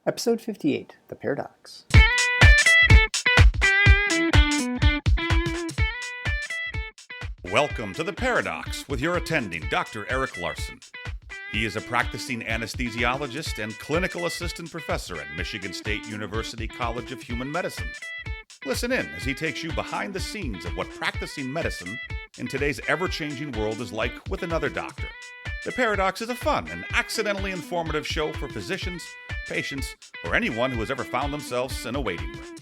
Episode 58, The Paradox. Welcome to The Paradox with your attending Dr. Eric Larson. He is a practicing anesthesiologist and clinical assistant professor at Michigan State University College of Human Medicine. Listen in as he takes you behind the scenes of what practicing medicine in today's ever-changing world is like with another doctor. The Paradox is a fun and accidentally informative show for physicians, patients, or anyone who has ever found themselves in a waiting room.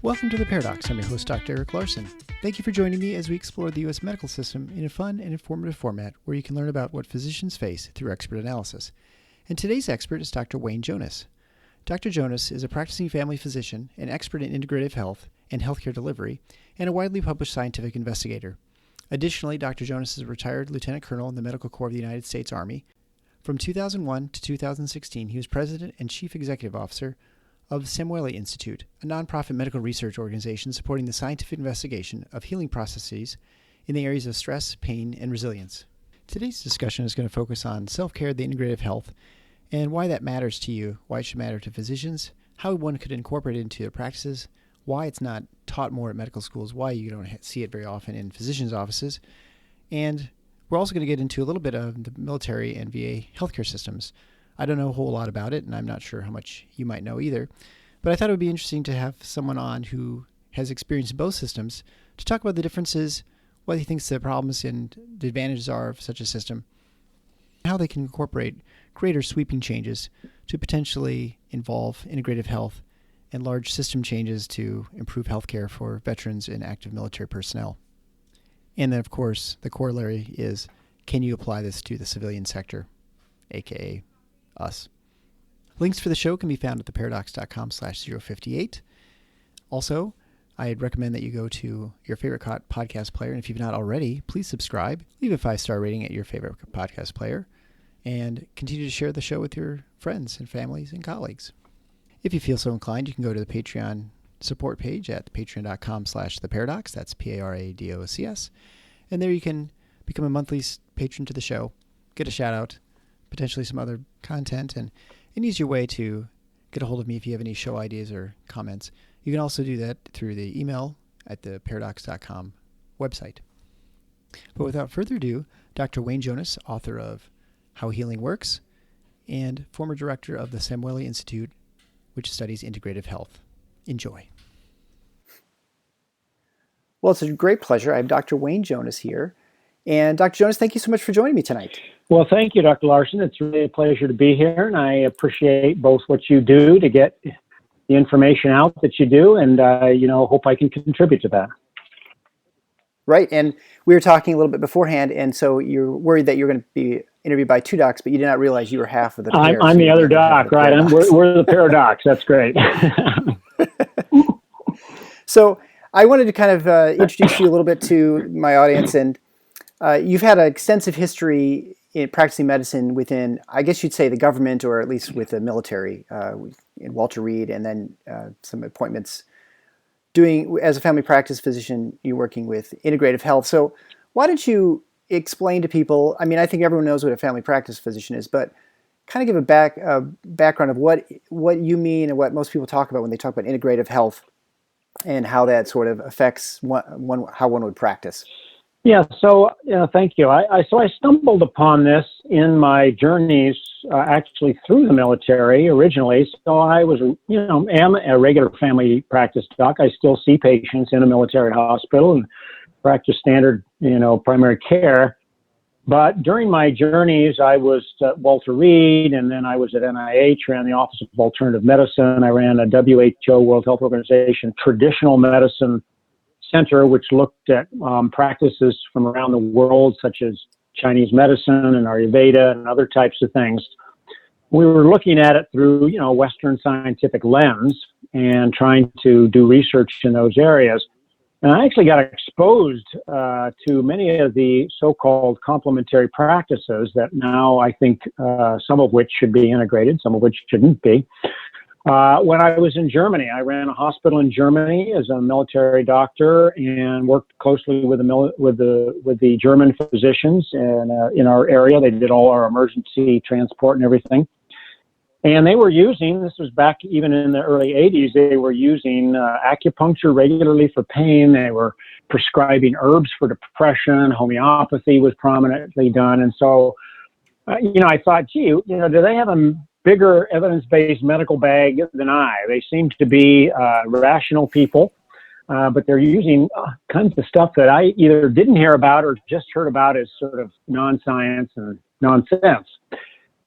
Welcome to The Paradox. I'm your host, Dr. Eric Larson. Thank you for joining me as we explore the U.S. medical system in a fun and informative format where you can learn about what physicians face through expert analysis. And today's expert is Dr. Wayne Jonas. Dr. Jonas is a practicing family physician, an expert in integrative health and healthcare delivery, and a widely published scientific investigator. Additionally, Dr. Jonas is a retired lieutenant colonel in the Medical Corps of the United States Army. From 2001 to 2016, he was president and chief executive officer of the Samueli Institute, a nonprofit medical research organization supporting the scientific investigation of healing processes in the areas of stress, pain, and resilience. Today's discussion is going to focus on self-care, the integrative health, and why that matters to you, why it should matter to physicians, how one could incorporate it into their practices, why it's not taught more at medical schools, why you don't see it very often in physicians' offices, and we're also going to get into a little bit of the military and VA healthcare systems. I don't know a whole lot about it, and I'm not sure how much you might know either, but I thought it would be interesting to have someone on who has experienced both systems to talk about the differences, what he thinks the problems and the advantages are of such a system, how they can incorporate greater sweeping changes to potentially involve integrative health and large system changes to improve healthcare for veterans and active military personnel. And then, of course, the corollary is, can you apply this to the civilian sector, aka us? Links for the show can be found at theparadox.com/058. Also, I'd recommend that you go to your favorite podcast player, and if you've not already, please subscribe, leave a 5-star rating at your favorite podcast player, and continue to share the show with your friends and families and colleagues. If you feel so inclined, you can go to the Patreon support page at patreon.com/theparadox. That's Paradocs. And there you can become a monthly patron to the show, get a shout out, potentially some other content, and an easier way to get a hold of me if you have any show ideas or comments. You can also do that through the email at the Paradox.com website. But without further ado, Dr. Wayne Jonas, author of How Healing Works, and former director of the Samueli Institute, which studies integrative health. Enjoy. Well, it's a great pleasure. I have Dr. Wayne Jonas here. And Dr. Jonas, thank you so much for joining me tonight. Well, thank you, Dr. Larson. It's really a pleasure to be here, and I appreciate both what you do to get the information out that you do, and hope I can contribute to that. Right, and we were talking a little bit beforehand, and so you're worried that you're going to be interviewed by two docs, but you did not realize you were half of the pair. I'm the other doc, right? We're the Paradox. That's great. So I wanted to kind of introduce you a little bit to my audience, and you've had an extensive history in practicing medicine within, I guess you'd say, the government, or at least with the military, in Walter Reed, and then some appointments doing, as a family practice physician, you're working with integrative health. So why don't you explain to people, I mean, I think everyone knows what a family practice physician is, but kind of give a background of what you mean and what most people talk about when they talk about integrative health and how that sort of affects how one would practice. Yeah, so thank you. I stumbled upon this in my journeys actually through the military originally. So I was, am a regular family practice doc. I still see patients in a military hospital and practice standard, primary care. But during my journeys, I was at Walter Reed, and then I was at NIH, ran the Office of Alternative Medicine. I ran a WHO, World Health Organization, traditional medicine center, which looked at practices from around the world, such as Chinese medicine and Ayurveda and other types of things. We were looking at it through, Western scientific lens and trying to do research in those areas. And I actually got exposed to many of the so-called complementary practices that now I think some of which should be integrated, some of which shouldn't be. When I was in Germany, I ran a hospital in Germany as a military doctor and worked closely with the German physicians in our area. They did all our emergency transport and everything. And they were using, this was back even in the early 80s, they were using acupuncture regularly for pain. They were prescribing herbs for depression. Homeopathy was prominently done. And so, I thought, gee, do they have a bigger evidence-based medical bag than I? They seem to be rational people, but they're using kinds of stuff that I either didn't hear about or just heard about as sort of non-science and nonsense.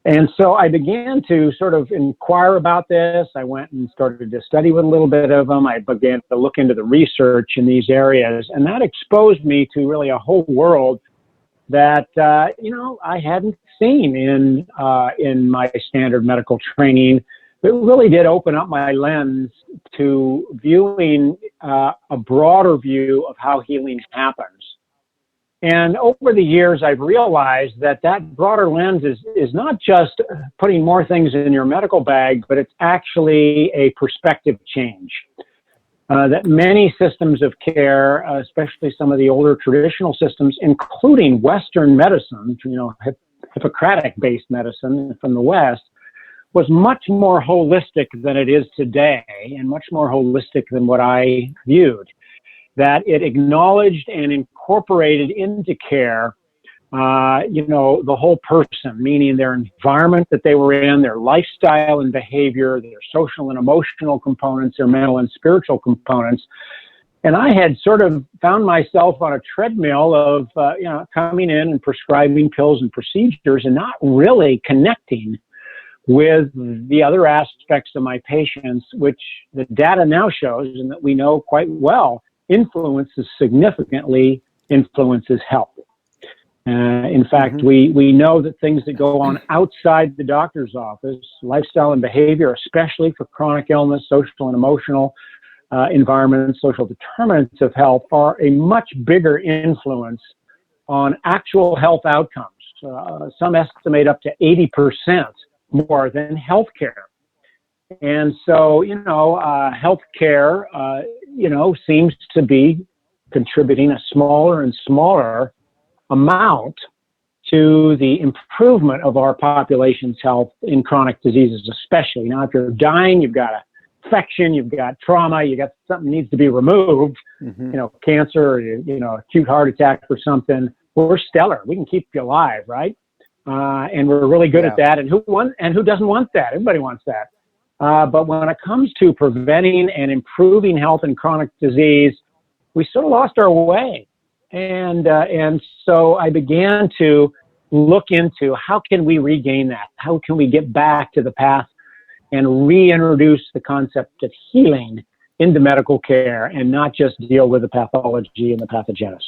And so I began to sort of inquire about this. I went and started to study with a little bit of them. I began to look into the research in these areas, and that exposed me to really a whole world that, I hadn't seen in my standard medical training. It really did open up my lens to viewing a broader view of how healing happens. And over the years, I've realized that broader lens is not just putting more things in your medical bag, but it's actually a perspective change. That many systems of care, especially some of the older traditional systems, including Western medicine, Hippocratic-based medicine from the West, was much more holistic than it is today, and much more holistic than what I viewed. That it acknowledged and incorporated into care, the whole person, meaning their environment that they were in, their lifestyle and behavior, their social and emotional components, their mental and spiritual components. And I had sort of found myself on a treadmill of, coming in and prescribing pills and procedures and not really connecting with the other aspects of my patients, which the data now shows, and that we know quite well, significantly influences health. In fact, we know that things that go on outside the doctor's office, lifestyle and behavior, especially for chronic illness, social and emotional environments, social determinants of health, are a much bigger influence on actual health outcomes. Some estimate up to 80% more than healthcare. And so, healthcare, seems to be contributing a smaller and smaller amount to the improvement of our population's health in chronic diseases, especially. Now, if you're dying, you've got infection, you've got trauma, you got something needs to be removed, cancer, or, acute heart attack or something. We're stellar. We can keep you alive, right? And we're really good at that. And who doesn't want that? Everybody wants that. But when it comes to preventing and improving health and chronic disease, we sort of lost our way. And so I began to look into how can we regain that? How can we get back to the path and reintroduce the concept of healing into medical care and not just deal with the pathology and the pathogenesis?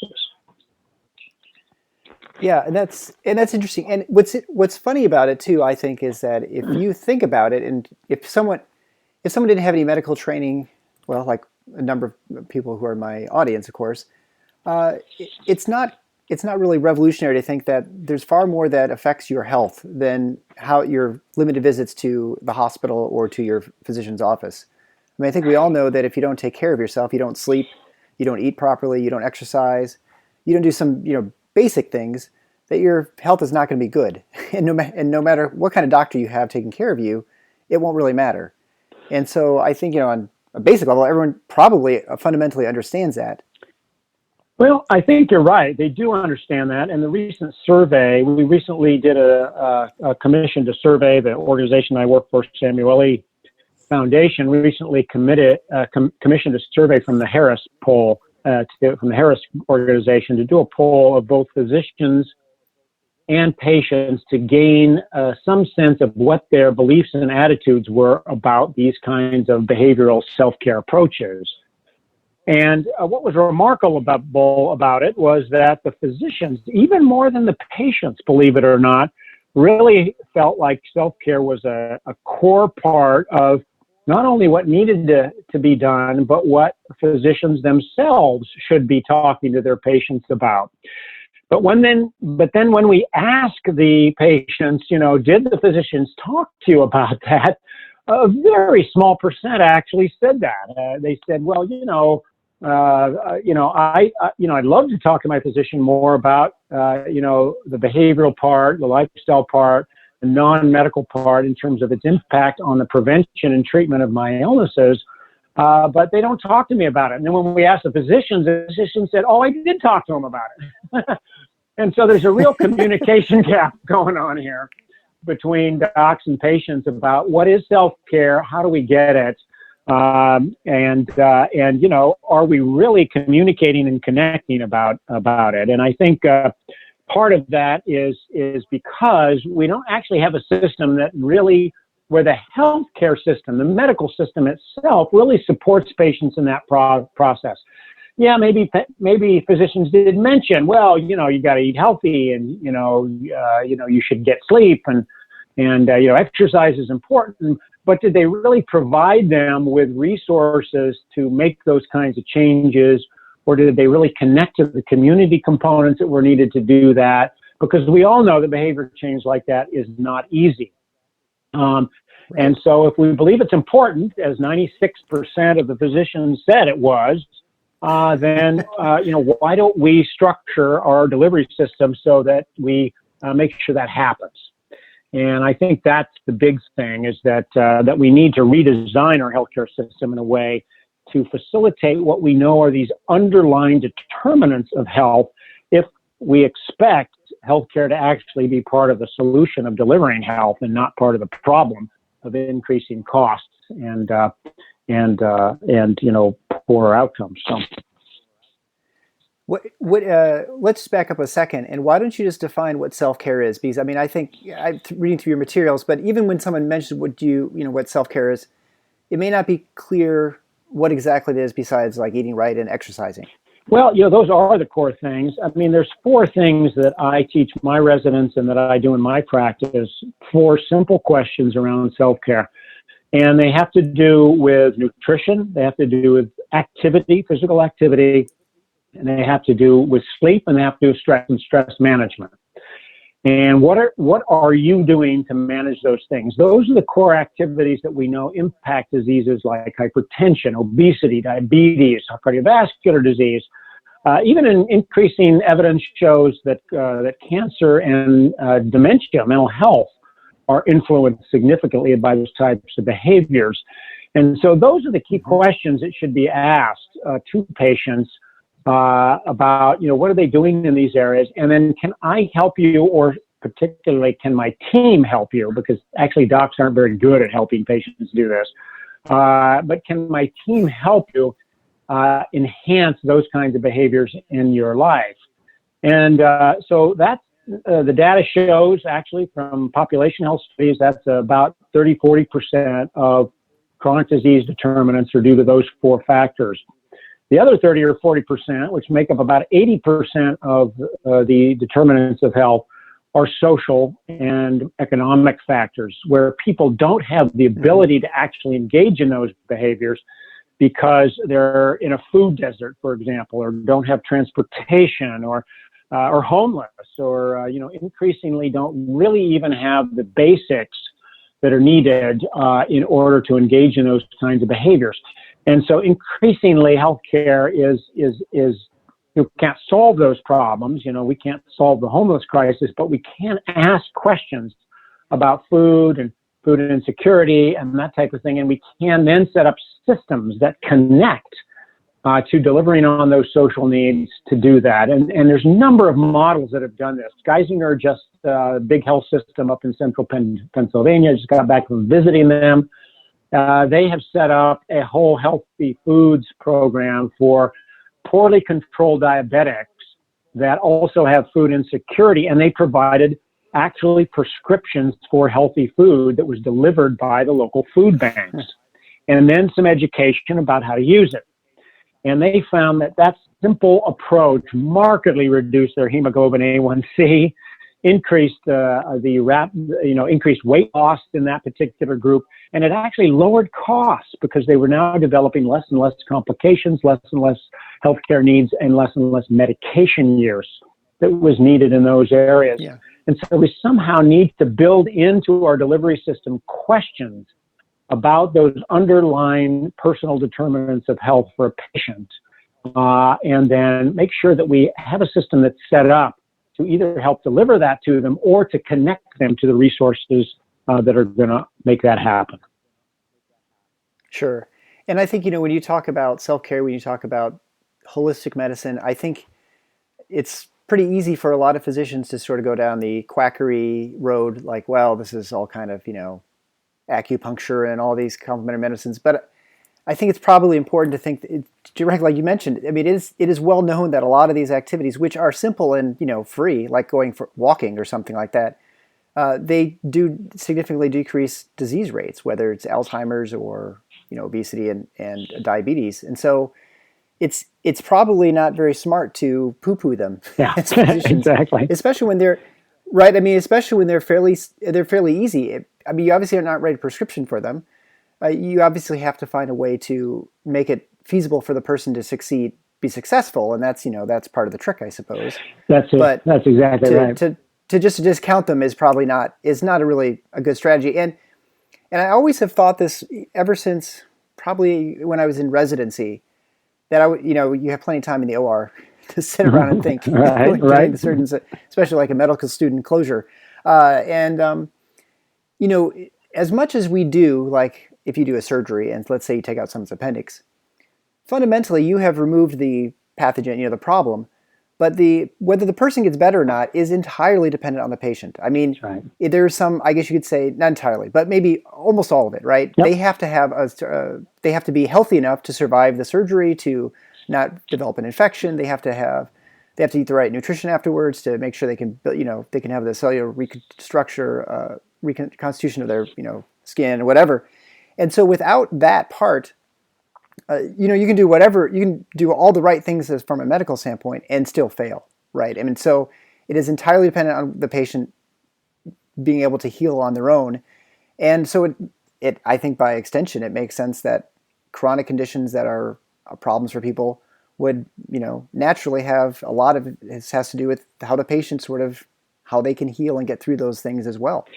Yeah, and that's interesting. And what's funny about it too, I think, is that if you think about it, and if someone didn't have any medical training, well, like a number of people who are in my audience, of course, it's not really revolutionary to think that there's far more that affects your health than how your limited visits to the hospital or to your physician's office. I mean, I think we all know that if you don't take care of yourself, you don't sleep, you don't eat properly, you don't exercise, you don't do some basic things, that your health is not going to be good. And no matter what kind of doctor you have taking care of you, it won't really matter. And so I think, on a basic level, everyone probably fundamentally understands that. Well, I think you're right. They do understand that. And the recent survey, we recently did a commission to survey the organization I work for, Samueli Foundation. We recently commissioned a survey from the Harris poll, from the Harris organization, to do a poll of both physicians and patients to gain some sense of what their beliefs and attitudes were about these kinds of behavioral self-care approaches. And what was remarkable about it was that the physicians, even more than the patients, believe it or not, really felt like self-care was a core part of not only what needed to be done, but what physicians themselves should be talking to their patients about. But then when we ask the patients, did the physicians talk to you about that? a very small percent actually said that. They said, well, I'd love to talk to my physician more about, the behavioral part, the lifestyle part, the non-medical part in terms of its impact on the prevention and treatment of my illnesses. But they don't talk to me about it. And then when we asked the physician said, oh, I did talk to him about it. And so there's a real communication gap going on here between docs and patients about what is self-care, how do we get it, and are we really communicating and connecting about it? And I think part of that is because we don't actually have a system that really, where the healthcare system, the medical system itself, really supports patients in that process. Yeah, maybe physicians did mention, well, you got to eat healthy, and you should get sleep, and exercise is important. But did they really provide them with resources to make those kinds of changes, or did they really connect to the community components that were needed to do that? Because we all know that behavior change like that is not easy. And so if we believe it's important, as 96% of the physicians said it was, then why don't we structure our delivery system so that we make sure that happens? And I think that's the big thing, is that we need to redesign our healthcare system in a way to facilitate what we know are these underlying determinants of health, if we expect healthcare to actually be part of the solution of delivering health and not part of the problem of increasing costs and poorer outcomes. So. Let's back up a second, and why don't you just define what self-care is? Because I think I'm reading through your materials, but even when someone mentions what self-care is, it may not be clear what exactly it is besides like eating right and exercising. Well, those are the core things. There's 4 things that I teach my residents and that I do in my practice, 4 simple questions around self-care. And they have to do with nutrition, they have to do with activity, physical activity, and they have to do with sleep, and they have to do with stress and stress management. And what are you doing to manage those things? Those are the core activities that we know impact diseases like hypertension, obesity, diabetes, cardiovascular disease. Even in increasing evidence shows that cancer and dementia, mental health, are influenced significantly by those types of behaviors. And so those are the key questions that should be asked to patients about, what are they doing in these areas? And then, can I help you, or particularly, can my team help you? Because actually docs aren't very good at helping patients do this. But can my team help you enhance those kinds of behaviors in your life? And so that's, the data shows actually from population health studies, that's about 30-40% of chronic disease determinants are due to those 4 factors. The other 30 or 40%, which make up about 80% of the determinants of health, are social and economic factors, where people don't have the ability to actually engage in those behaviors because they're in a food desert, for example, or don't have transportation, or homeless, or increasingly don't really even have the basics that are needed in order to engage in those kinds of behaviors. And so increasingly, healthcare is can't solve those problems. We can't solve the homeless crisis, but we can ask questions about food and food insecurity and that type of thing. And we can then set up systems that connect to delivering on those social needs to do that. And there's a number of models that have done this. Geisenger, just a big health system up in central Pennsylvania, just got back from visiting them. They have set up a whole healthy foods program for poorly controlled diabetics that also have food insecurity, and they provided actually prescriptions for healthy food that was delivered by the local food banks, and then some education about how to use it. And they found that simple approach markedly reduced their hemoglobin A1C, increased increased weight loss in that particular group, and it actually lowered costs because they were now developing less and less complications, less and less healthcare needs, and less medication use that was needed in those areas. Yeah. And so we somehow need to build into our delivery system questions about those underlying personal determinants of health for a patient, and then make sure that we have a system that's set up to either help deliver that to them or to connect them to the resources that are going to make that happen. Sure. And I think, when you talk about self-care, when you talk about holistic medicine, I think it's pretty easy for a lot of physicians to sort of go down the quackery road, like, well, this is all kind of, acupuncture and all these complementary medicines. But I think it's probably important to think directly, like you mentioned. I mean, it is well known that a lot of these activities, which are simple and free, like going for walking or something like that, they do significantly decrease disease rates, whether it's Alzheimer's or obesity and diabetes. And so it's probably not very smart to poo-poo them. Yeah, exactly. Especially when they're right. I mean, especially when they're fairly easy. I mean, you obviously are not write a prescription for them. You obviously have to find a way to make it feasible for the person to be successful, and that's part of the trick, I suppose. That's it. But that's exactly right. To just discount them is probably not a good strategy. And I always have thought this ever since probably when I was in residency, that you have plenty of time in the OR to sit around and think. right. The surgeons, especially like a medical student closure, as much as we do, like if you do a surgery and let's say you take out someone's appendix, fundamentally you have removed the pathogen, the problem, but whether the person gets better or not is entirely dependent on the patient. I mean, right. There's some, I guess you could say, not entirely, but maybe almost all of it, right? Yep. They have to have they have to be healthy enough to survive the surgery, to not develop an infection. They have to eat the right nutrition afterwards to make sure they can have the cellular reconstitution of their skin or whatever. And so without that part, you can do whatever, you can do all the right things from a medical standpoint and still fail, right? I mean, so it is entirely dependent on the patient being able to heal on their own. And so I think by extension, it makes sense that chronic conditions that are problems for people would, naturally have a lot of it has to do with how the patient how they can heal and get through those things as well.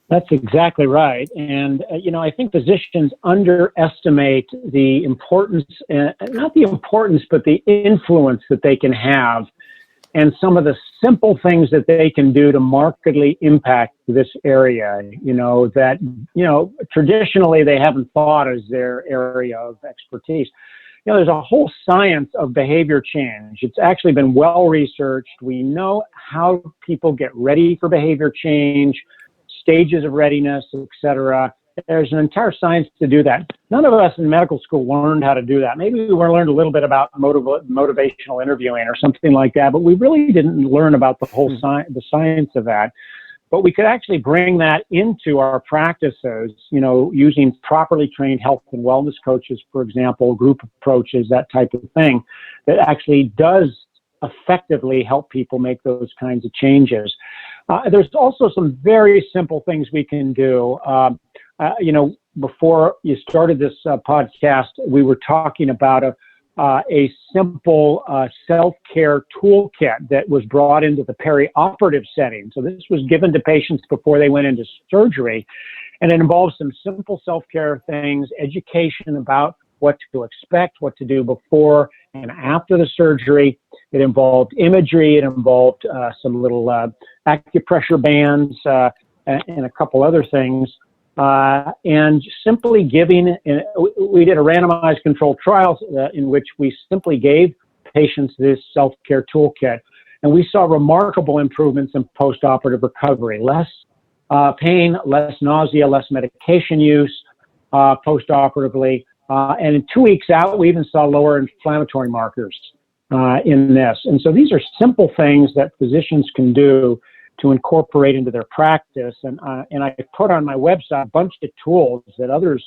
That's exactly right. And, I think physicians underestimate the importance, not the importance, but the influence that they can have and some of the simple things that they can do to markedly impact this area, that, traditionally they haven't thought as their area of expertise. There's a whole science of behavior change. It's actually been well researched. We know how people get ready for behavior change, stages of readiness, etc. There's an entire science to do that. None of us in medical school learned how to do that. Maybe we learned a little bit about motivational interviewing or something like that, but we really didn't learn about the whole the science of that. But we could actually bring that into our practices, using properly trained health and wellness coaches, for example, group approaches, that type of thing, that actually does effectively help people make those kinds of changes. There's also some very simple things we can do. Before you started this podcast, we were talking about a simple self-care toolkit that was brought into the perioperative setting. So this was given to patients before they went into surgery, and it involves some simple self-care things, education about what to expect, what to do before and after the surgery. It involved imagery. It involved some little acupressure bands and a couple other things. And simply giving, we did a randomized controlled trial in which we simply gave patients this self-care toolkit. And we saw remarkable improvements in post-operative recovery. Less pain, less nausea, less medication use post-operatively. And in 2 weeks out, we even saw lower inflammatory markers in this. And so these are simple things that physicians can do to incorporate into their practice. And I put on my website a bunch of tools that others,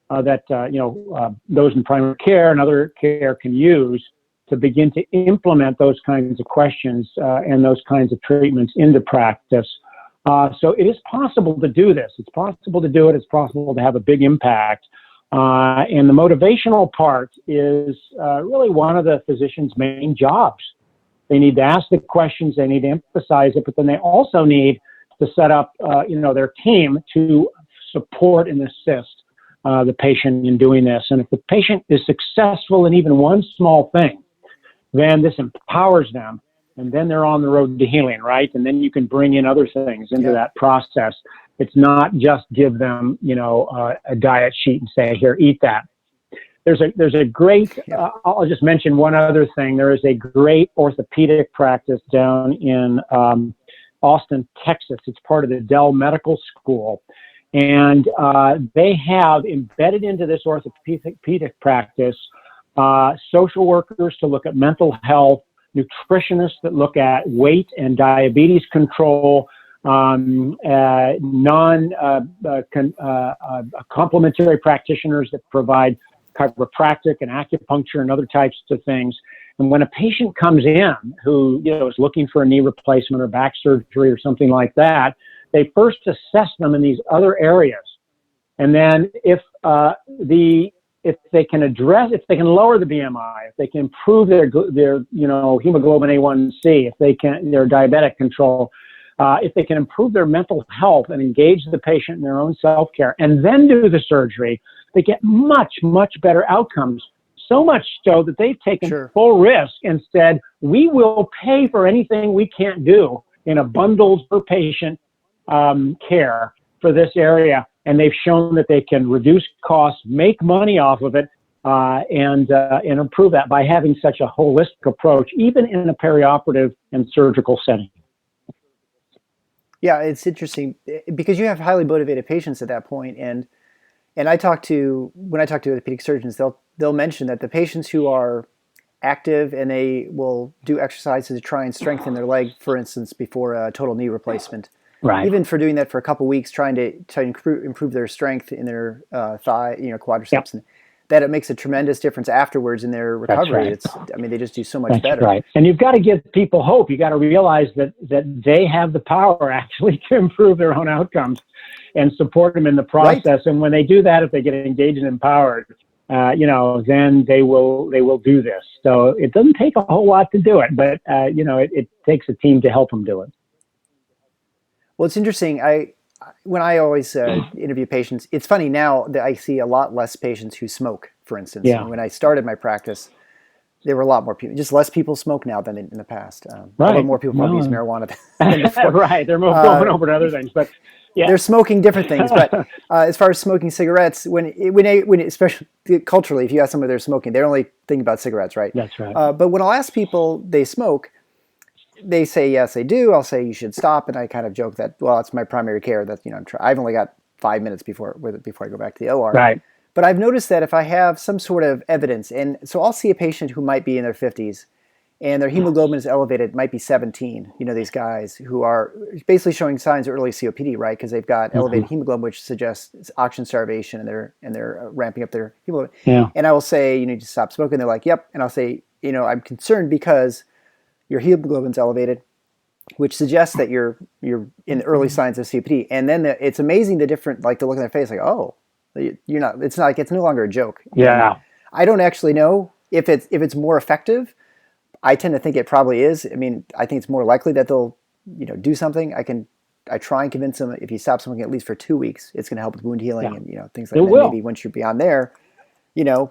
those in primary care and other care can use to begin to implement those kinds of questions and those kinds of treatments into practice. So it is possible to do this. It's possible to do it. It's possible to have a big impact. And the motivational part is really one of the physician's main jobs. They need to ask the questions, they need to emphasize it, but then they also need to set up, their team to support and assist the patient in doing this. And if the patient is successful in even one small thing, then this empowers them, and then they're on the road to healing, right? And then you can bring in other things into that process. It's not just give them, a diet sheet and say, here, eat that. There's a great, I'll just mention one other thing. There is a great orthopedic practice down in Austin, Texas. It's part of the Dell Medical School. And they have embedded into this orthopedic practice social workers to look at mental health, nutritionists that look at weight and diabetes control, complementary practitioners that provide chiropractic and acupuncture and other types of things. And when a patient comes in who, is looking for a knee replacement or back surgery or something like that, they first assess them in these other areas. And then if they can lower the BMI, if they can improve their hemoglobin A1C, if they can, their diabetic control, if they can improve their mental health and engage the patient in their own self-care and then do the surgery, they get much, much better outcomes. So much so that they've taken full risk and said, we will pay for anything we can't do in a bundles per patient care for this area. And they've shown that they can reduce costs, make money off of it, and improve that by having such a holistic approach, even in a perioperative and surgical setting. Yeah, it's interesting because you have highly motivated patients at that point, and when I talk to orthopedic surgeons, they'll mention that the patients who are active and they will do exercises to try and strengthen their leg, for instance, before a total knee replacement. Right. Even for doing that for a couple of weeks, trying to improve their strength in their thigh, quadriceps, and that it makes a tremendous difference afterwards in their recovery. That's right. They just do so much better. Right. And you've got to give people hope. You got to realize that they have the power actually to improve their own outcomes and support them in the process. Right. And when they do that, if they get engaged and empowered, then they will do this. So it doesn't take a whole lot to do it, but it takes a team to help them do it. Well, it's interesting. When I always interview patients, it's funny now that I see a lot less patients who smoke, for instance. Yeah. When I started my practice, there were a lot more people. Just less people smoke now than in the past. Right. Although more people probably use marijuana than before. Right. They're going over to other things, but yeah. They're smoking different things. But as far as smoking cigarettes, when especially culturally, if you ask someone they're smoking, they're only thinking about cigarettes, right? That's right. But when I'll ask people they smoke, they say yes, they do. I'll say you should stop, and I kind of joke that it's my primary care. That I've only got 5 minutes before I go back to the OR. Right. But I've noticed that if I have some sort of evidence, and so I'll see a patient who might be in their 50s, and their hemoglobin is elevated, might be 17. These guys who are basically showing signs of early COPD, right? Because they've got elevated hemoglobin, which suggests oxygen starvation, and they're ramping up their hemoglobin. Yeah. And I will say, you need to stop smoking. They're like, yep. And I'll say, I'm concerned because your hemoglobin's elevated, which suggests that you're in the early signs of COPD. And then it's amazing the different, like the look on their face, like, oh, you're not. It's not like it's no longer a joke. Yeah. And I don't actually know if it's more effective. I tend to think it probably is. I think it's more likely that they'll do something. I try and convince them if you stop smoking at least for 2 weeks, it's going to help with wound healing and things like that. Will. Maybe once you're beyond there,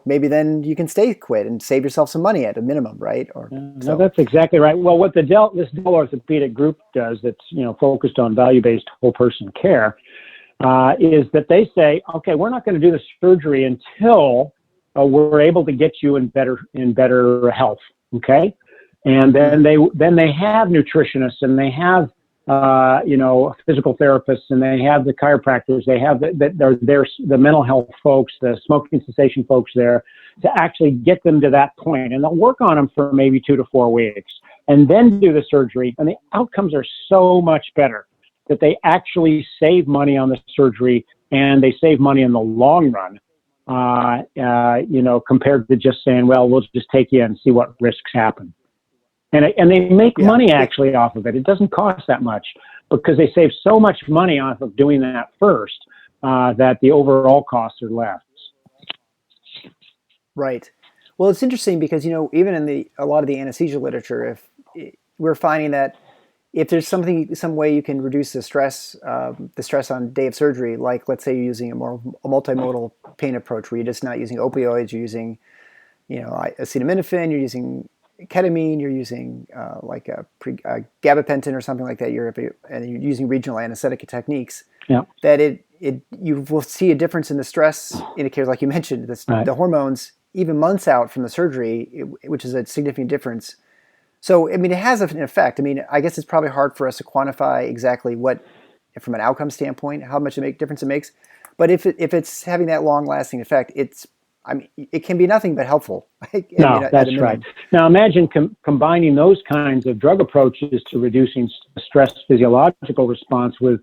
maybe then you can stay quit and save yourself some money at a minimum, right? No, that's exactly right. Well, what this Dell Orthopedic group does that's, focused on value-based whole person care is that they say, okay, we're not going to do the surgery until we're able to get you in better health. Okay. And then they have nutritionists and they have, physical therapists, and they have the chiropractors, they have the mental health folks, the smoking cessation folks there to actually get them to that point. And they'll work on them for maybe 2 to 4 weeks and then do the surgery. And the outcomes are so much better that they actually save money on the surgery and they save money in the long run, compared to just saying, well, we'll just take you and see what risks happen. And they make money actually off of it. It doesn't cost that much because they save so much money off of doing that first that the overall costs are less. Right. Well, it's interesting because, even in a lot of the anesthesia literature, if we're finding that if there's some way you can reduce the stress on day of surgery, like let's say you're using a multimodal pain approach where you're just not using opioids, you're using, acetaminophen, you're using ketamine, you're using gabapentin or something like that, and you're using regional anesthetic techniques, that you will see a difference in the stress indicators, like you mentioned, the hormones, even months out from the surgery, which is a significant difference. So, I mean, it has an effect. I mean, I guess it's probably hard for us to quantify exactly what, from an outcome standpoint, how much difference it makes. But if it's having that long-lasting effect, it can be nothing but helpful. That's right. Now, imagine combining those kinds of drug approaches to reducing stress physiological response with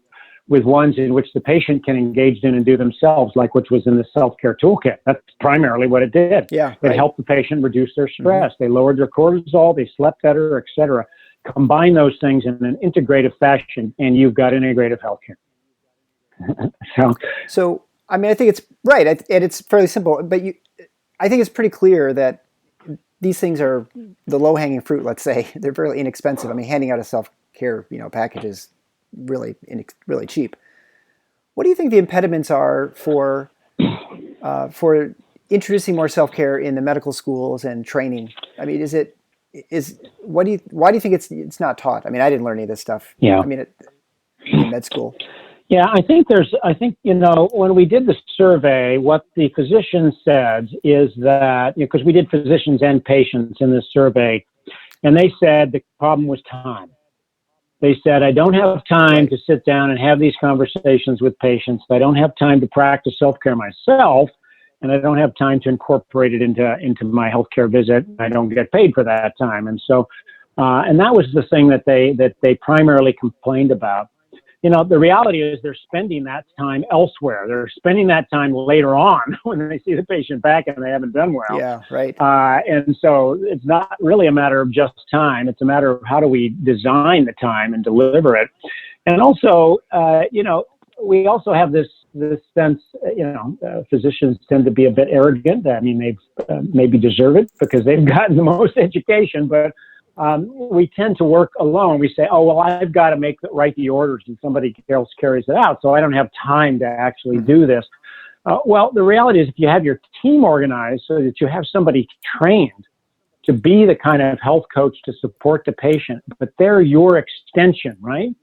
ones in which the patient can engage in and do themselves, like which was in the self-care toolkit. That's primarily what it did. Yeah, it helped the patient reduce their stress. Mm-hmm. They lowered their cortisol, they slept better, etc. Combine those things in an integrative fashion, and you've got integrative healthcare. So, I mean, I think it's right, and it's fairly simple, but I think it's pretty clear that these things are the low-hanging fruit, let's say. They're fairly inexpensive. I mean, handing out a self-care package is really cheap. What do you think the impediments are for introducing more self-care in the medical schools and training? I mean, why do you think it's not taught? I mean, I didn't learn any of this stuff. Yeah. I mean, in med school. Yeah, I think when we did the survey, what the physicians said is that, because we did physicians and patients in this survey, and they said the problem was time. They said, I don't have time to sit down and have these conversations with patients. I don't have time to practice self-care myself, and I don't have time to incorporate it into my healthcare visit. I don't get paid for that time. And so, and that was the thing that they primarily complained about. The reality is they're spending that time elsewhere. They're spending that time later on when they see the patient back and they haven't done well. Yeah, right. And so it's not really a matter of just time. It's a matter of how do we design the time and deliver it. And also, we also have this sense, physicians tend to be a bit arrogant. I mean, they've maybe deserve it because they've gotten the most education, but we tend to work alone. We say, oh, well, I've got to write the orders and somebody else carries it out, so I don't have time to actually do this. Well, the reality is if you have your team organized so that you have somebody trained to be the kind of health coach to support the patient, but they're your extension, right,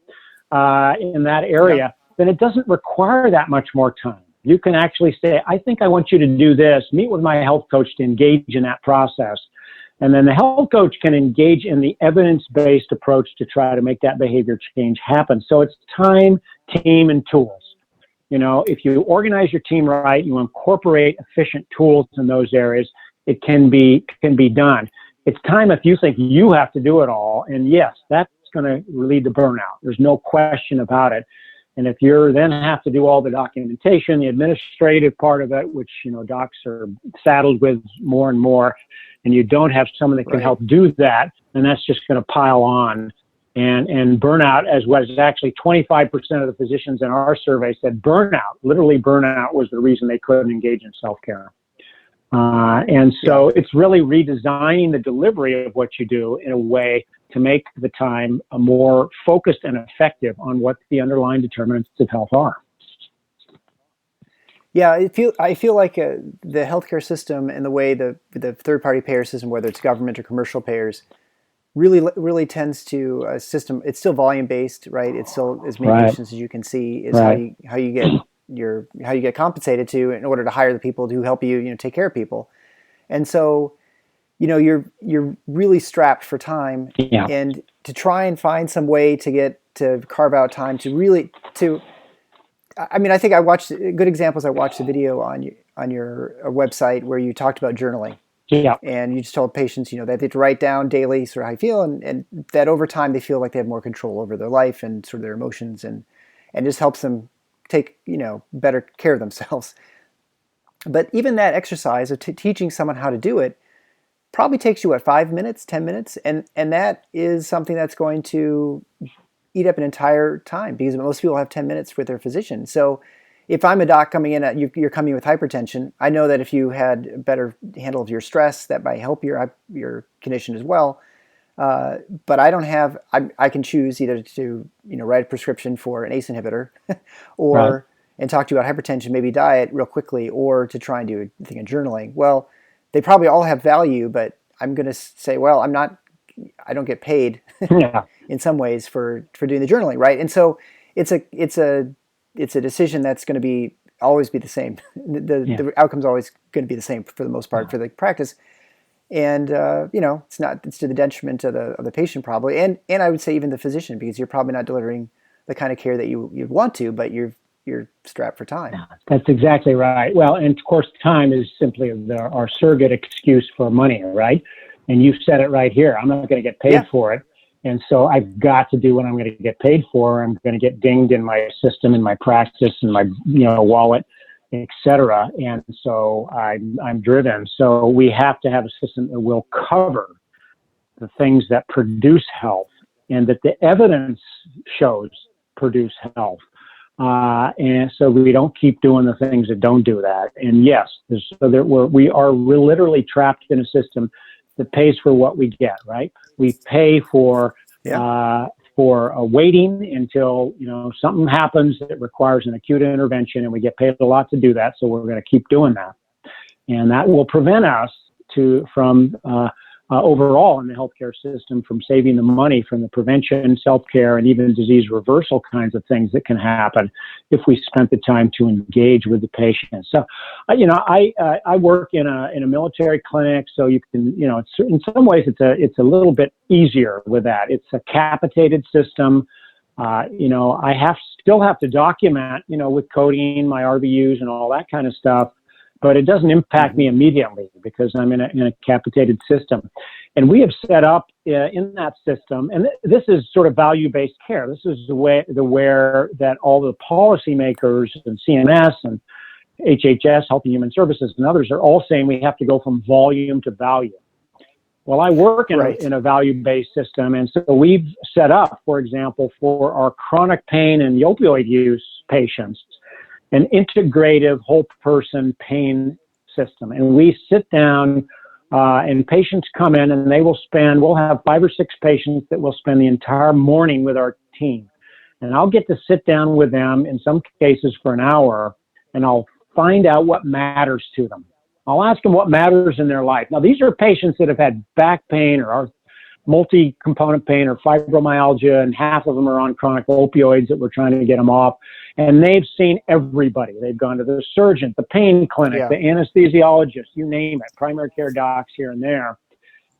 in that area, then it doesn't require that much more time. You can actually say, I think I want you to do this, meet with my health coach to engage in that process. And then the health coach can engage in the evidence-based approach to try to make that behavior change happen. So it's time, team, and tools. If you organize your team right, you incorporate efficient tools in those areas, it can be done. It's time if you think you have to do it all. And yes, that's going to lead to burnout. There's no question about it. And if you then have to do all the documentation, the administrative part of it, which, docs are saddled with more and more, and you don't have someone that can help do that, then that's just going to pile on. And burnout, as was actually 25% of the physicians in our survey said literally burnout was the reason they couldn't engage in self-care. And so it's really redesigning the delivery of what you do in a way to make the time more focused and effective on what the underlying determinants of health are. Yeah, I feel like the healthcare system and the way the third-party payer system, whether it's government or commercial payers, really tends to a system. It's still volume-based, right? It's still as many patients as you can see is how you get compensated to in order to hire the people who help you take care of people. And so, you're really strapped for time, and to try and find some way to carve out time to. I mean, I think I watched good examples. I watched a video on your website where you talked about journaling. Yeah. And you just told patients, that they have to write down daily sort of how you feel, and that over time they feel like they have more control over their life and sort of their emotions, and just helps them take, better care of themselves. But even that exercise of teaching someone how to do it probably takes you, 5 minutes, 10 minutes? And that is something that's going to eat up an entire time, because most people have 10 minutes with their physician. So if I'm a doc coming in, you're coming with hypertension, I know that if you had a better handle of your stress, that might help your condition as well. but I don't have. I can choose either to write a prescription for an ACE inhibitor, or and talk to you about hypertension, maybe diet real quickly, or to try and do a thing of journaling. Well, they probably all have value, but I'm going to say, well, I don't get paid in some ways for doing the journaling, right? And so it's a decision that's going to always be the same. The outcome's always going to be the same for the most part for the practice. And it's to the detriment of the patient probably, and I would say even the physician, because you're probably not delivering the kind of care that you'd want to, but you're strapped for time. That's exactly right. Well, and of course, time is simply our surrogate excuse for money, right? And you've said it right here. I'm not going to get paid for it, and so I've got to do what I'm going to get paid for. I'm going to get dinged in my system, in my practice, in my wallet, etc. And so I'm driven. So we have to have a system that will cover the things that produce health and that the evidence shows produce health. And so we don't keep doing the things that don't do that. And yes, we're literally trapped in a system that pays for what we get, right? We pay for waiting until something happens that requires an acute intervention, and we get paid a lot to do that. So we're going to keep doing that, and that will prevent us from overall in the healthcare system from saving the money from the prevention, self-care, and even disease reversal kinds of things that can happen if we spent the time to engage with the patient. So, I work in a military clinic, so you can, in some ways it's a little bit easier with that. It's a capitated system. I still have to document, with coding my RVUs and all that kind of stuff. But it doesn't impact me immediately because I'm in a capitated system. And we have set up in that system, and this is sort of value-based care. This is where that all the policymakers and CMS and HHS, Health and Human Services, and others are all saying we have to go from volume to value. Well, I work in a value-based system, and so we've set up, for example, for our chronic pain and opioid use patients, an integrative whole person pain system. And we sit down and patients come in and we'll have 5 or 6 patients that will spend the entire morning with our team. And I'll get to sit down with them in some cases for an hour, and I'll find out what matters to them. I'll ask them what matters in their life. Now, these are patients that have had back pain or multi-component pain or fibromyalgia, and half of them are on chronic opioids that we're trying to get them off. And they've seen everybody. They've gone to the surgeon, the pain clinic, the anesthesiologist, you name it, primary care docs here and there,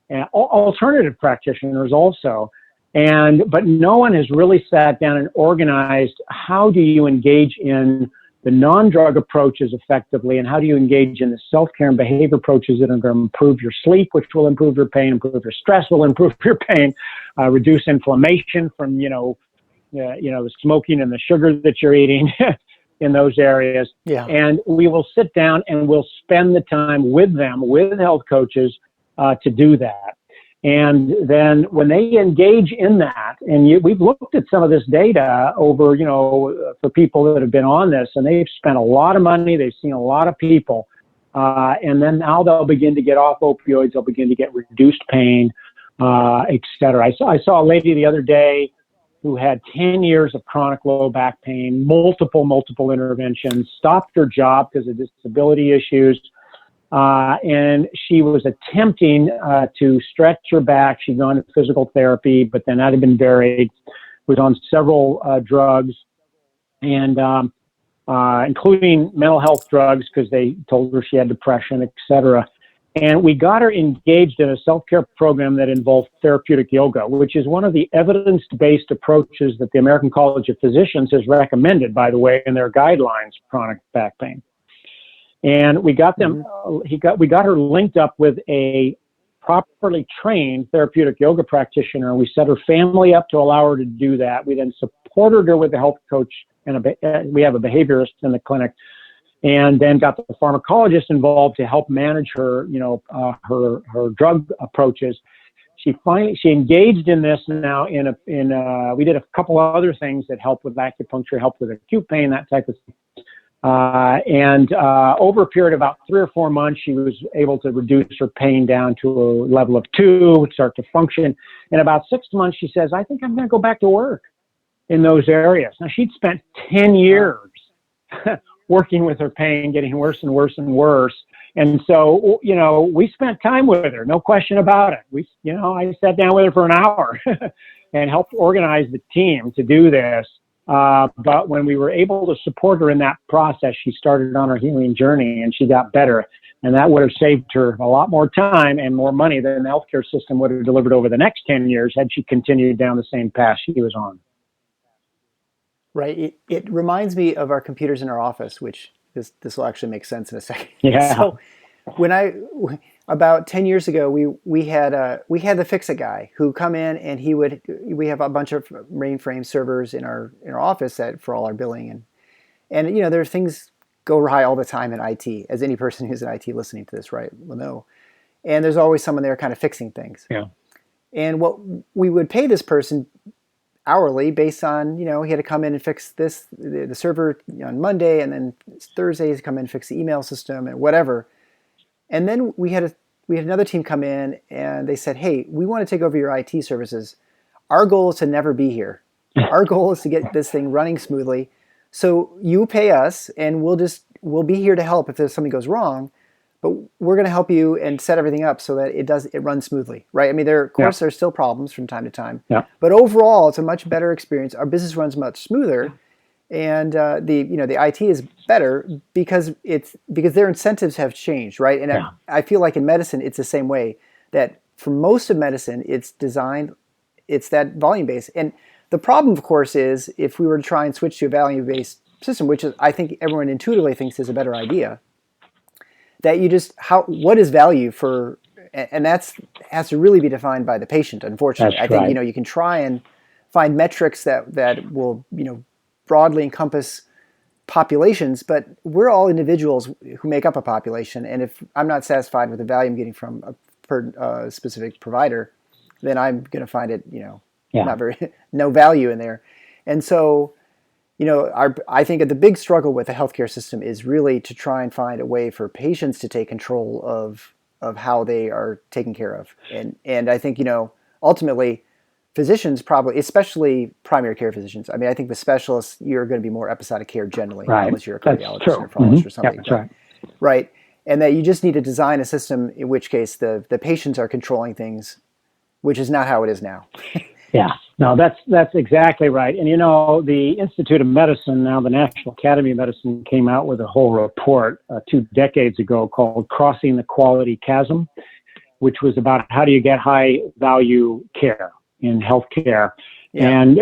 and alternative practitioners also. But no one has really sat down and organized how do you engage in the non-drug approaches effectively, and how do you engage in the self-care and behavior approaches that are going to improve your sleep, which will improve your pain, improve your stress, will improve your pain, reduce inflammation from, the smoking and the sugar that you're eating in those areas. Yeah. And we will sit down and we'll spend the time with them, with health coaches, to do that. And then when they engage in that, and we've looked at some of this data over, for people that have been on this, and they've spent a lot of money, they've seen a lot of people, and then now they'll begin to get off opioids, they'll begin to get reduced pain, et cetera. I saw a lady the other day who had 10 years of chronic low back pain, multiple interventions, stopped her job because of disability issues. And she was attempting to stretch her back. She'd gone to physical therapy, but then that had been buried. Was on several drugs, and including mental health drugs because they told her she had depression, etc. And we got her engaged in a self-care program that involved therapeutic yoga, which is one of the evidence-based approaches that the American College of Physicians has recommended, by the way, in their guidelines for chronic back pain. And we got them, we got her linked up with a properly trained therapeutic yoga practitioner. We set her family up to allow her to do that. We then supported her with a health coach, and we have a behaviorist in the clinic, and then got the pharmacologist involved to help manage her, her drug approaches. She engaged in this now we did a couple of other things that help with acupuncture, help with acute pain, that type of thing. And over a period of about 3 or 4 months, she was able to reduce her pain down to a level of 2, start to function. In about 6 months, she says, I think I'm going to go back to work in those areas. Now, she'd spent 10 years working with her pain, getting worse and worse and worse. And so, we spent time with her, no question about it. I sat down with her for an hour and helped organize the team to do this. But when we were able to support her in that process, she started on her healing journey and she got better. And that would have saved her a lot more time and more money than the healthcare system would have delivered over the next 10 years had she continued down the same path she was on. Right. It reminds me of our computers in our office, which this will actually make sense in a second. Yeah. So about 10 years ago, we had the Fix-It guy who come in and we have a bunch of mainframe servers in our office for all our billing and there's things go awry all the time in IT, as any person who's in IT listening to this, right, will know. And there's always someone there kind of fixing things. Yeah. And what we would pay this person hourly based on, he had to come in and fix the server on Monday, and then Thursdays come in and fix the email system and whatever. And then we had another team come in and they said, hey, we want to take over your IT services. Our goal is to never be here. Our goal is to get this thing running smoothly. So you pay us and we'll be here to help if there's something goes wrong, but we're going to help you and set everything up so that it runs smoothly, right? I mean, there's still problems from time to time, but overall it's a much better experience. Our business runs much smoother. And the IT is better because their incentives have changed, right? And I feel like in medicine it's the same way, that for most of medicine it's that volume based. And the problem, of course, is if we were to try and switch to a value based system, which is, I think everyone intuitively thinks is a better idea, that what is value for, and that has to really be defined by the patient. Unfortunately, That's I think right. you can try and find metrics that will broadly encompass populations, but we're all individuals who make up a population. And if I'm not satisfied with the value I'm getting from a specific provider, then I'm going to find it, no value in there. And so, I think the big struggle with the healthcare system is really to try and find a way for patients to take control of how they are taken care of. And I think, ultimately, physicians probably, especially primary care physicians. I mean, I think the specialists, you're going to be more episodic care generally, right. unless you're a cardiologist or nephrologist or something. Yeah, that's right. Right. And that you just need to design a system in which case the patients are controlling things, which is not how it is now. Yeah, no, that's exactly right. And the Institute of Medicine, now the National Academy of Medicine, came out with a whole report 2 decades ago called Crossing the Quality Chasm, which was about how do you get high value care in healthcare. Yeah. And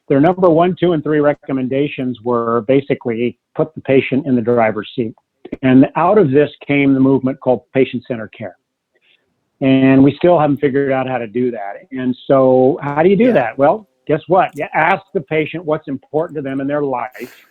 their number 1, 2, and 3 recommendations were basically put the patient in the driver's seat. And out of this came the movement called Patient-Centered Care. And we still haven't figured out how to do that. And so how do you do that? Well, guess what? You ask the patient what's important to them in their life.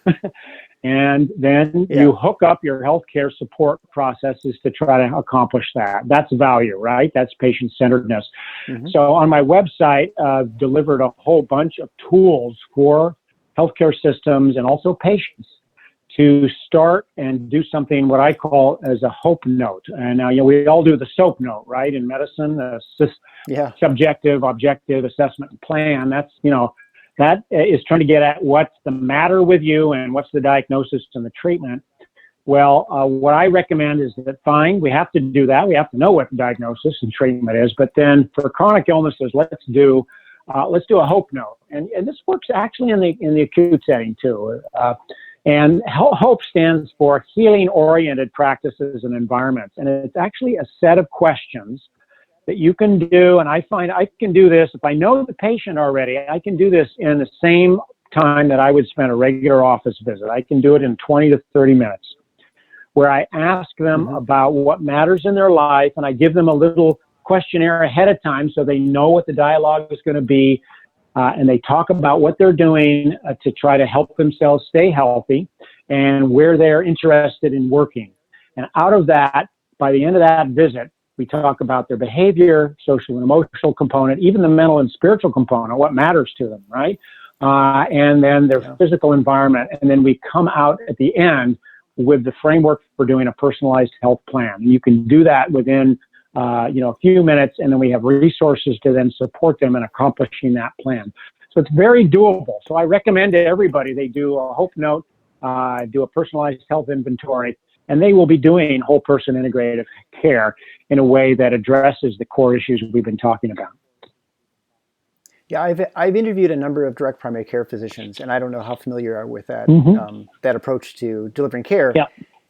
And then you hook up your healthcare support processes to try to accomplish that. That's value, right? That's patient-centeredness. Mm-hmm. So on my website, I've delivered a whole bunch of tools for healthcare systems and also patients to start and do something what I call as a hope note. And now, we all do the SOAP note, right? In medicine, subjective, objective assessment and plan. That's, that is trying to get at what's the matter with you and what's the diagnosis and the treatment. Well, what I recommend is that we have to do that. We have to know what the diagnosis and treatment is. But then for chronic illnesses, let's do a hope note. And this works actually in the acute setting too. And HOPE stands for Healing-Oriented Practices and Environments. And it's actually a set of questions that you can do. And I find I can do this. If I know the patient already, I can do this in the same time that I would spend a regular office visit. I can do it in 20 to 30 minutes, where I ask them about what matters in their life. And I give them a little questionnaire ahead of time so they know what the dialogue is going to be. And they talk about what they're doing to try to help themselves stay healthy and where they're interested in working. And out of that, by the end of that visit, we talk about their behavior, social and emotional component, even the mental and spiritual component, what matters to them, right? and then their physical environment. And then we come out at the end with the framework for doing a personalized health plan. And you can do that within a few minutes, and then we have resources to then support them in accomplishing that plan. So it's very doable. So I recommend to everybody they do a Hope Note, do a personalized health inventory, and they will be doing whole person integrative care in a way that addresses the core issues we've been talking about. Yeah, I've interviewed a number of direct primary care physicians, and I don't know how familiar you are with that that approach to delivering care. Yeah.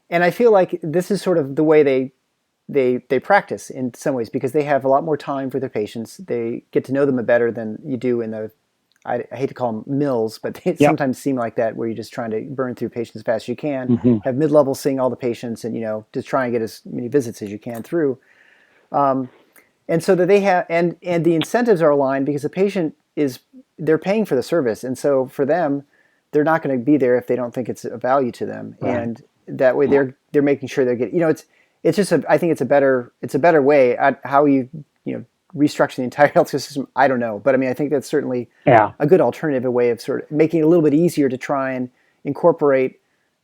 And I feel like this is sort of the way they practice in some ways, because they have a lot more time for their patients. They get to know them better than you do in the, I hate to call them mills, but they sometimes seem like that, where you're just trying to burn through patients as fast as you can, have mid-level seeing all the patients, and just try and get as many visits as you can through. And so that they have, and the incentives are aligned because the patient they're paying for the service. And so for them, they're not going to be there if they don't think it's a value to them. Right. And that way they're making sure they're getting, it's just I think it's a better way at how you restructure the entire healthcare system. I don't know, but I mean, I think that's certainly a good alternative, a way of sort of making it a little bit easier to try and incorporate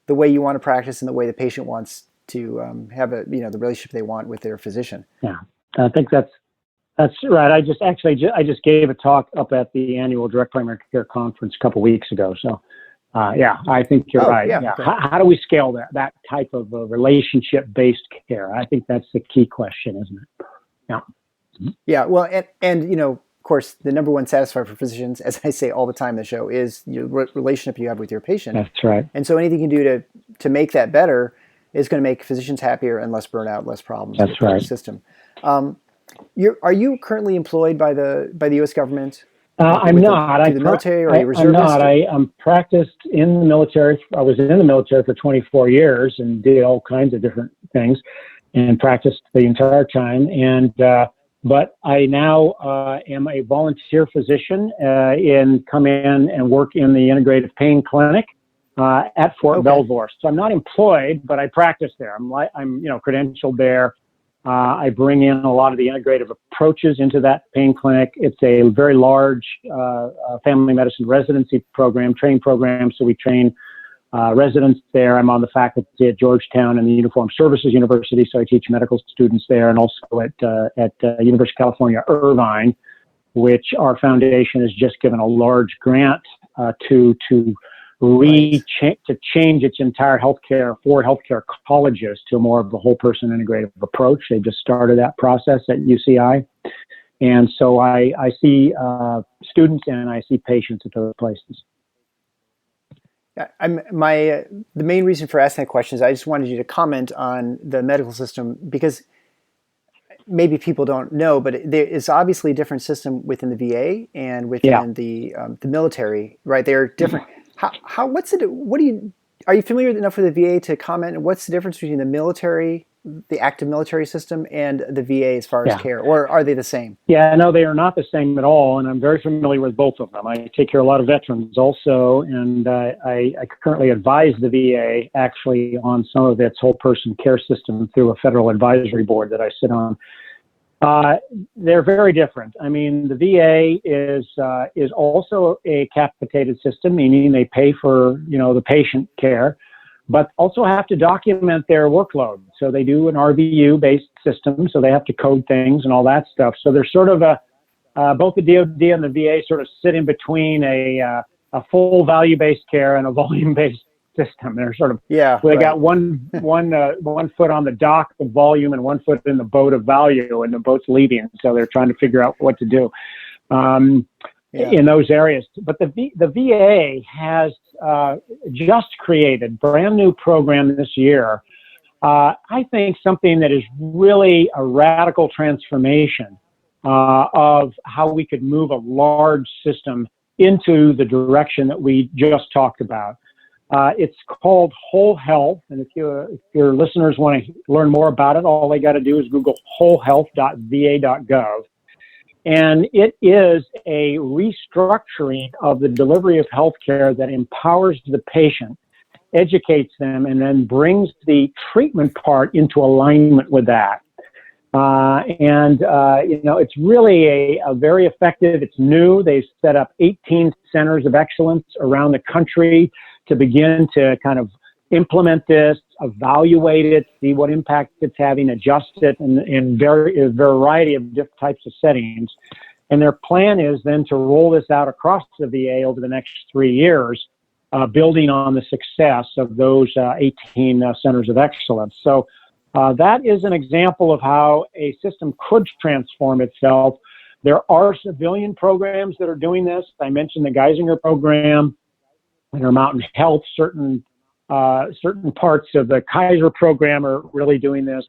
the way you want to practice and the way the patient wants to have the relationship they want with their physician. Yeah, I think that's right. I just gave a talk up at the annual Direct Primary Care Conference a couple weeks ago. So, I think you're right. Yeah. Okay. How do we scale that type of relationship-based care? I think that's the key question, isn't it? Yeah. Yeah. Well, and of course, the number one satisfier for physicians, as I say all the time in the show, is your relationship you have with your patient. That's right. And so anything you can do to make that better is going to make physicians happier and less burnout, less problems. That's right. The system. Are you currently employed by the U.S. government? I'm not. The military, or are you reservist? I'm not. I'm practiced in the military. I was in the military for 24 years and did all kinds of different things, and practiced the entire time. And but I now am a volunteer physician come in and work in the integrative pain clinic at Fort Belvoir. So I'm not employed, but I practice there. I'm credentialed there. I bring in a lot of the integrative approaches into that pain clinic. It's a very large family medicine residency program, training program. So we train residents there. I'm on the faculty at Georgetown and the Uniformed Services University, so I teach medical students there, and also at University of California, Irvine, which our foundation has just given a large grant to change its entire healthcare colleges to more of a whole person integrative approach. They just started that process at UCI. And so I see students and I see patients at those places. The main reason for asking that question is I just wanted you to comment on the medical system, because maybe people don't know, but there is obviously a different system within the VA and within the military, right? They're different. Are you familiar enough with the VA to comment? What's the difference between the military, the active military system, and the VA as far as care, or are they the same? Yeah, no, they are not the same at all, and I'm very familiar with both of them. I take care of a lot of veterans also, and I currently advise the VA actually on some of its whole person care system through a federal advisory board that I sit on. They're very different. I mean, the VA is also a capitated system, meaning they pay for, the patient care, but also have to document their workload. So they do an RVU-based system, so they have to code things and all that stuff. So there's sort of both the DoD and the VA sort of sit in between a full value-based care and a volume-based system. They're sort of they got one foot on the dock of volume and one foot in the boat of value, and the boat's leaving. So they're trying to figure out what to do in those areas. But the VA has just created a brand new program this year. I think something that is really a radical transformation of how we could move a large system into the direction that we just talked about. It's called Whole Health, and if your listeners want to learn more about it, all they got to do is Google wholehealth.va.gov. And it is a restructuring of the delivery of healthcare that empowers the patient, educates them, and then brings the treatment part into alignment with that. It's really a very effective. It's new. They've set up 18 centers of excellence around the country to begin to kind of implement this, evaluate it, see what impact it's having, adjust it in a variety of different types of settings. And their plan is then to roll this out across the VA over the next 3 years, building on the success of those 18 centers of excellence. So that is an example of how a system could transform itself. There are civilian programs that are doing this. I mentioned the Geisenger program, Intermountain Health, certain parts of the Kaiser program are really doing this.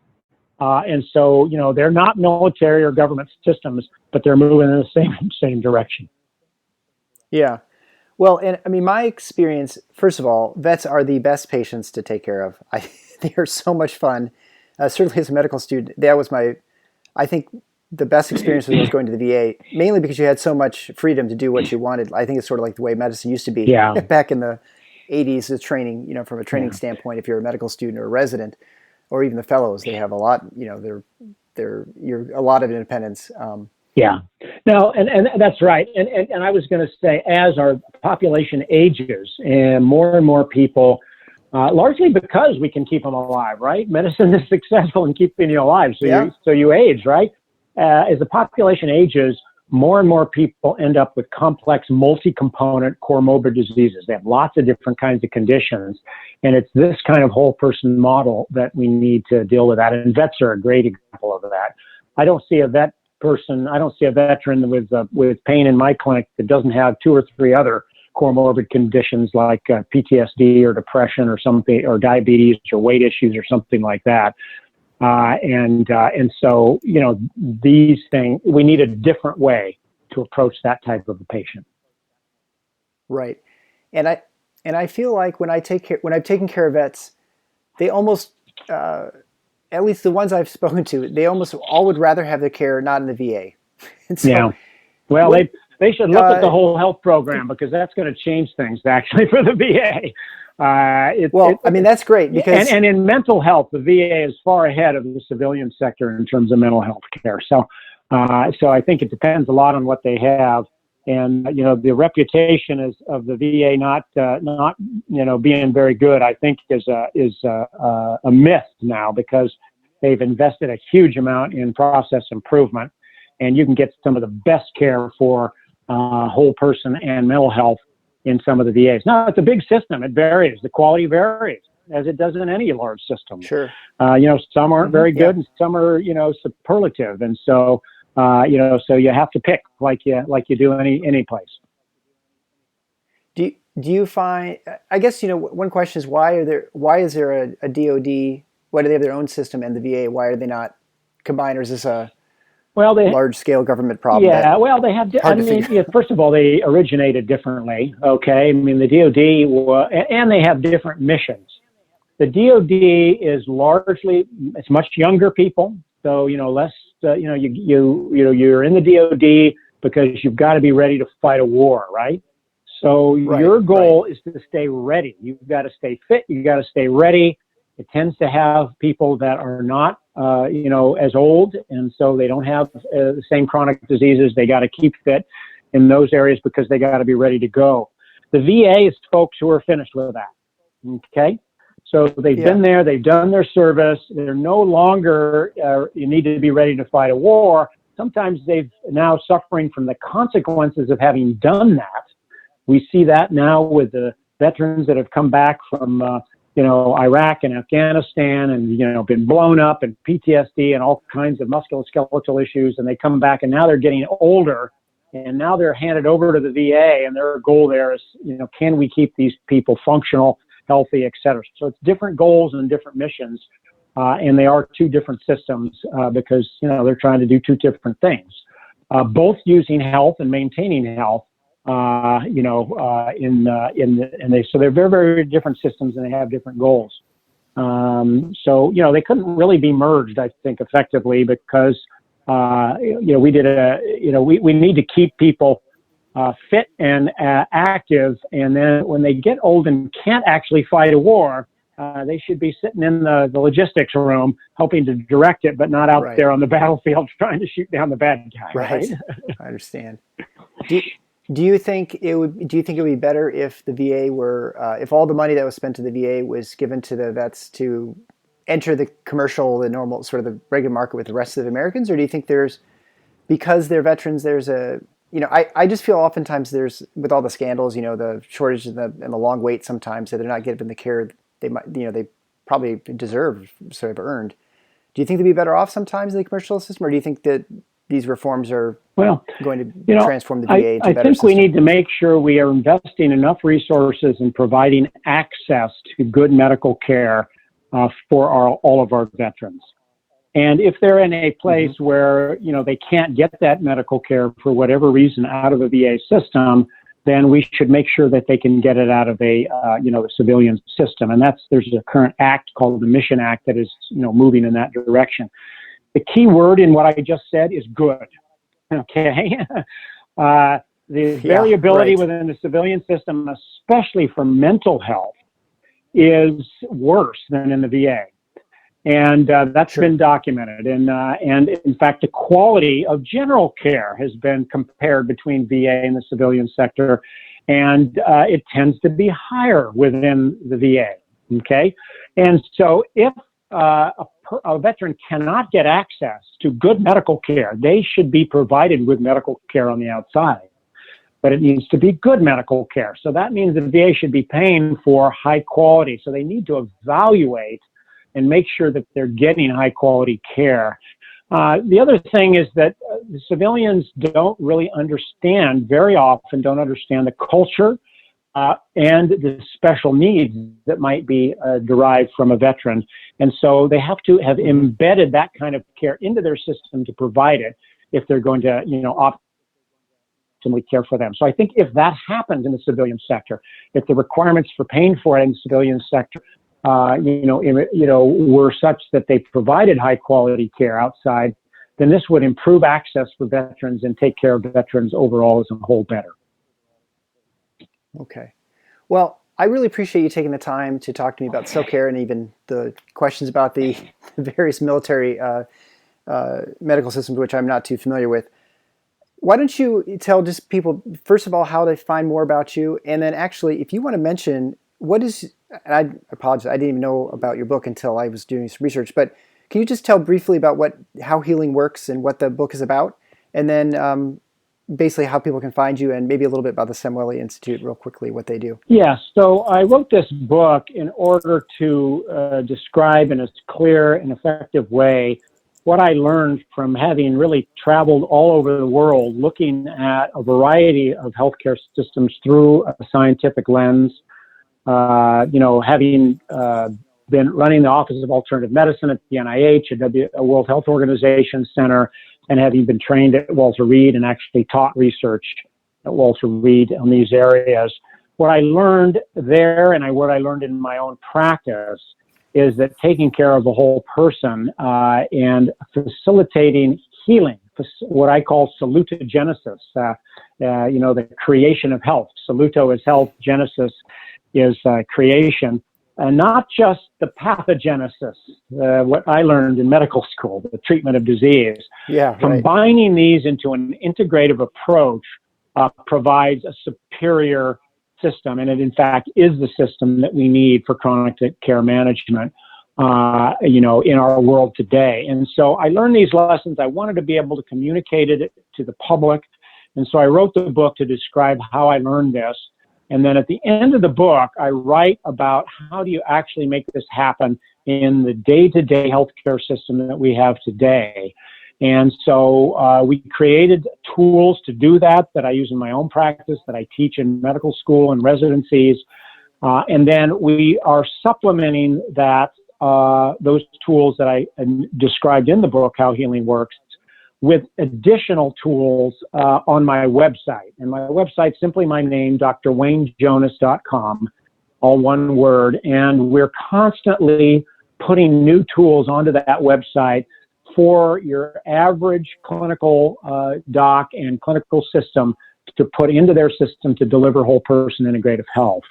And so, they're not military or government systems, but they're moving in the same direction. Yeah. Well, and I mean, my experience, first of all, vets are the best patients to take care of. They are so much fun. Certainly as a medical student, that was I think the best experience was going to the VA, mainly because you had so much freedom to do what you wanted. I think it's sort of like the way medicine used to be back in the 80s, the training, from a training standpoint, if you're a medical student or a resident, or even the fellows, they have a lot, you're a lot of independence. No, and that's right. And I was going to say, as our population ages and more people, largely because we can keep them alive, right? Medicine is successful in keeping you alive. So you age, right? As the population ages, more and more people end up with complex multi-component comorbid diseases. They have lots of different kinds of conditions. And it's this kind of whole person model that we need to deal with that. And vets are a great example of that. I don't see a veteran with pain in my clinic that doesn't have 2 or 3 other comorbid conditions like PTSD or depression or something, or diabetes or weight issues or something like that. And so, these things, we need a different way to approach that type of a patient. Right. And I feel like when I've taken care of vets, they almost, at least the ones I've spoken to, they almost all would rather have their care not in the VA. So, well, they should look at the whole health program, because that's going to change things actually for the VA. That's great, because and in mental health, the VA is far ahead of the civilian sector in terms of mental health care. So I think it depends a lot on what they have, and the reputation of the VA not being very good, I think is a myth now, because they've invested a huge amount in process improvement, and you can get some of the best care for whole person and mental health in some of the VAs. Now, it's a big system. It varies. The quality varies, as it does in any large system. Sure. Some aren't very good, and some are, superlative. And so, so you have to pick like you do any place. Do you find, I guess, one question is why is there a DOD? Why do they have their own system and the VA? Why are they not combined? Or is this a large-scale government problem? They have. First of all, they originated differently. Okay, I mean the DoD, and they have different missions. The DoD is it's much younger people, so less. You're in the DoD because you've got to be ready to fight a war, right? So your goal is to stay ready. You've got to stay fit. You've got to stay ready. It tends to have people that are not, as old, and so they don't have the same chronic diseases. They got to keep fit in those areas because they got to be ready to go. The VA is folks who are finished with that. Okay, so they've been there, they've done their service. They're no longer you need to be ready to fight a war. Sometimes they've now suffering from the consequences of having done that. We see that now with the veterans that have come back from Iraq and Afghanistan, and been blown up, and PTSD and all kinds of musculoskeletal issues, and they come back, and now they're getting older, and now they're handed over to the VA, and their goal there is, can we keep these people functional, healthy, et cetera. So it's different goals and different missions, and they are 2 different systems because they're trying to do 2 different things, both using health and maintaining health. So they're very, very different systems, and they have different goals. So they couldn't really be merged, I think, effectively, because we need to keep people fit and active, and then when they get old and can't actually fight a war, They should be sitting in the logistics room, helping to direct it, but not out Right. there on the battlefield trying to shoot down the bad guy. Right. I understand. Do you think it would be better if the VA were if all the money that was spent to the VA was given to the vets to enter the commercial, the normal sort of the regular market with the rest of the Americans, or do you think because they're veterans, there's I just feel oftentimes there's, with all the scandals, the shortage and the long wait sometimes, that they're not given the care they might, they probably deserve, sort of earned. Do you think they'd be better off sometimes in the commercial system, or do you think that these reforms are going to transform the VA into a better system? I think we need to make sure we are investing enough resources in providing access to good medical care for all of our veterans. And if they're in a place where, they can't get that medical care for whatever reason out of a VA system, then we should make sure that they can get it out of the civilian system. And there's a current act called the Mission Act that is, moving in that direction. The key word in what I just said is good. Okay. The variability within the civilian system, especially for mental health, is worse than in the VA. And that's been documented. And in fact, the quality of general care has been compared between VA and the civilian sector, and it tends to be higher within the VA. Okay. And so if a veteran cannot get access to good medical care, they should be provided with medical care on the outside. But it needs to be good medical care. So that means the VA should be paying for high quality. So they need to evaluate and make sure that they're getting high quality care. The other thing is that the civilians very often don't understand the culture and the special needs that might be derived from a veteran. And so they have to have embedded that kind of care into their system to provide it if they're going to, optimally care for them. So I think if that happens in the civilian sector, if the requirements for paying for it in the civilian sector were such that they provided high quality care outside, then this would improve access for veterans and take care of veterans overall as a whole better. Okay. Well, I really appreciate you taking the time to talk to me about self-care and even the questions about the various military medical systems, which I'm not too familiar with. Why don't you tell just people, first of all, how they find more about you, and then actually, if you want to mention and I apologize, I didn't even know about your book until I was doing some research, but can you just tell briefly about how healing works and what the book is about, and then basically how people can find you, and maybe a little bit about the Samueli Institute real quickly, what they do? Yeah, so I wrote this book in order to describe in a clear and effective way what I learned from having really traveled all over the world, looking at a variety of healthcare systems through a scientific lens. Having been running the Office of Alternative Medicine at the NIH, a World Health Organization center, and having been trained at Walter Reed and actually taught research at Walter Reed on these areas. What I learned there and what I learned in my own practice is that taking care of the whole person and facilitating healing, what I call salutogenesis, the creation of health. Saluto is health, genesis is creation, and not just the pathogenesis, what I learned in medical school, the treatment of disease. Yeah, right. Combining these into an integrative approach provides a superior system, and it in fact is the system that we need for chronic care management, in our world today. And so I learned these lessons. I wanted to be able to communicate it to the public, and so I wrote the book to describe how I learned this. And then at the end of the book, I write about how do you actually make this happen in the day-to-day healthcare system that we have today. And so we created tools to do that I use in my own practice, that I teach in medical school and residencies. And then we are supplementing those tools that I described in the book, How Healing Works, with additional tools on my website. And my website, simply my name, drwaynejonas.com, all one word. And we're constantly putting new tools onto that website for your average clinical doc and clinical system to put into their system to deliver whole person integrative health.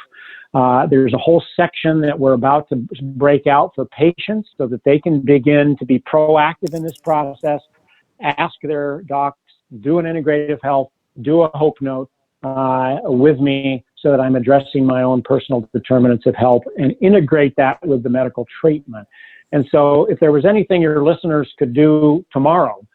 There's a whole section that we're about to break out for patients so that they can begin to be proactive in this process, ask their docs, do an integrative health, do a hope note with me so that I'm addressing my own personal determinants of health and integrate that with the medical treatment. And so if there was anything your listeners could do tomorrow,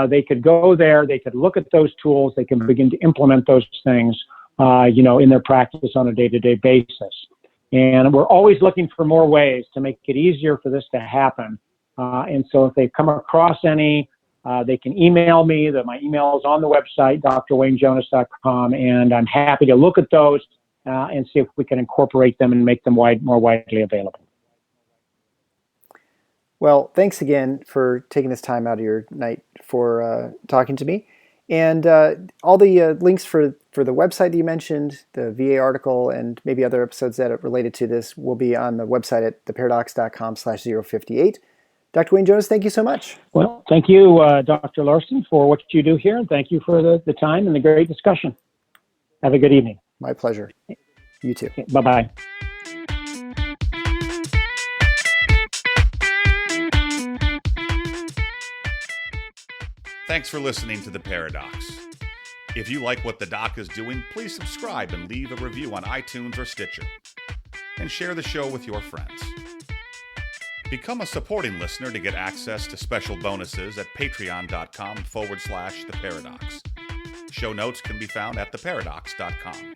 they could go there, they could look at those tools, they can begin to implement those things, in their practice on a day-to-day basis. And we're always looking for more ways to make it easier for this to happen. And so if they come across any, they can email me. My email is on the website, drwaynejonas.com, and I'm happy to look at those and see if we can incorporate them and make them more widely available. Well, thanks again for taking this time out of your night for talking to me. And all the links for the website that you mentioned, the VA article, and maybe other episodes that are related to this will be on the website at theparadox.com/058. Dr. Wayne Jonas, thank you so much. Well, thank you, Dr. Larson, for what you do here, and thank you for the time and the great discussion. Have a good evening. My pleasure. You too. Okay, bye-bye. Thanks for listening to The Paradox. If you like what the doc is doing, please subscribe and leave a review on iTunes or Stitcher. And share the show with your friends. Become a supporting listener to get access to special bonuses at patreon.com/theparadox. Show notes can be found at theparadox.com.